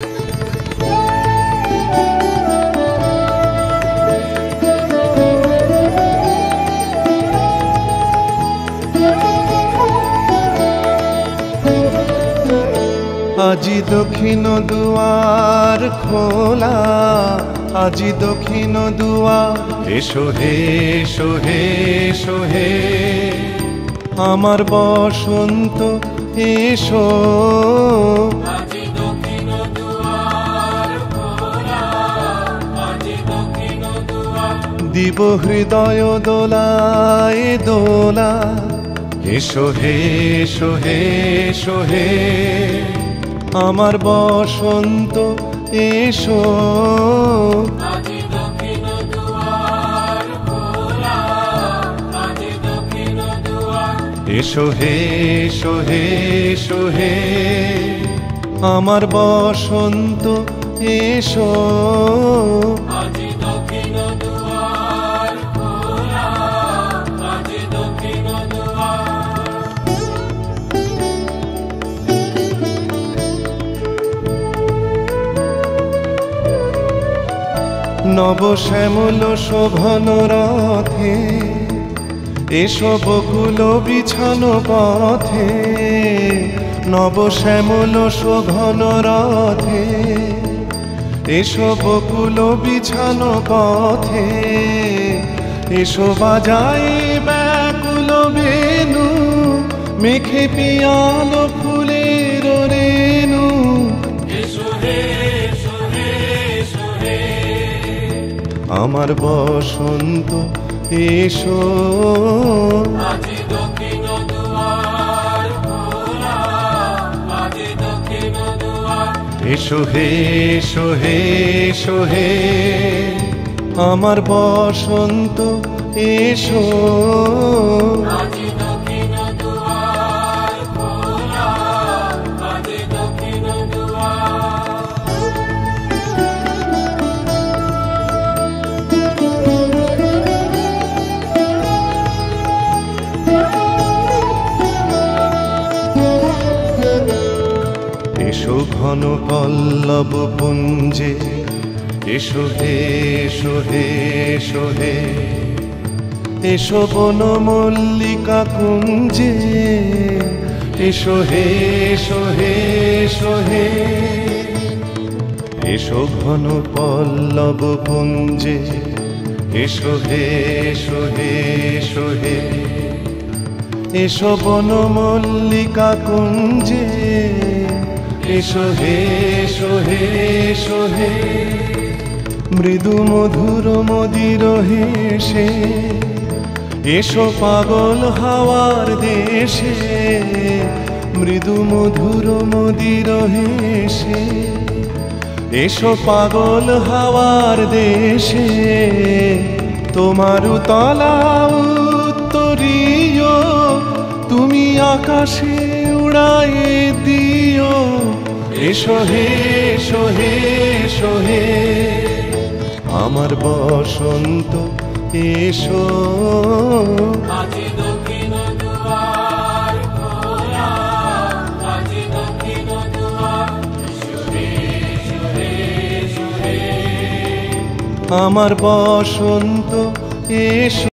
আজি দক্ষিণ দুয়ার খোলা, আজি দক্ষিণ দুয়ার, এসো হে এসো হে এসো হে আমার বসন্ত এসো। আজি দক্ষিণ দুয়ার খোলা, আজি দক্ষিণ দুয়ার, দিব হৃদয় দোলায় দোলা, এসো হে এসো হে এসো হে আমার বসন্ত এসো। আজি দক্ষিণ দুয়ার খোলা, আজি দক্ষিণ দুয়ার, এসো হে এসো হে এসো হে আমার বসন্ত এসো। আজি দক্ষিণ দুয়ার খোলা, আজি দক্ষিণ দুয়ার, নব শ্যামল শোভন রথে এসো বকুল বিছানো পথে, নব শ্যামল শোভন রথে এসো বকুল বিছানো পথে, এসো বাজাই ব্যাকুল বেনু মেঘে পিয়ালো ফুলের রেণু। এসো হে এসো হে এসো হে আমার বসন্ত এসো। আজি দক্ষিণ দুয়ার খোলা, আজি দক্ষিণ দুয়ার, এসো হে এসো হে এসো হে আমার বসন্ত এসো। আজি দক্ষিণ দুয়ার খোলা, আজি দক্ষিণ দুয়ার, এসো ঘন পল্লব পুঞ্জে, এসো হে এসো হে এসো হে এসো বন মল্লিকা কুঞ্জে, এসো হে এসো হে এসো হে এসো ঘন পল্লব পুঞ্জে, এসো হে এসো হে এসো হে এসো বন মল্লিকা কুঞ্জে, এসো হে এসো হে এসো হে মৃদু মধুর মদির হেসে, এসো পাগল হাওয়ার দেশে, মৃদু মধুর মদির হেসে এসো পাগল হাওয়ার দেশে। তোমার তলা উত্তরীয় তুমি আকাশে উড়ায়ে দিও, এসো হে এসো হে এসো হে আমার বসন্ত এসো। আজি দক্ষিণ দুয়ার খোলা, আজি দক্ষিণ দুয়ার, এসো হে এসো হে এসো হে আমার বসন্ত এসো।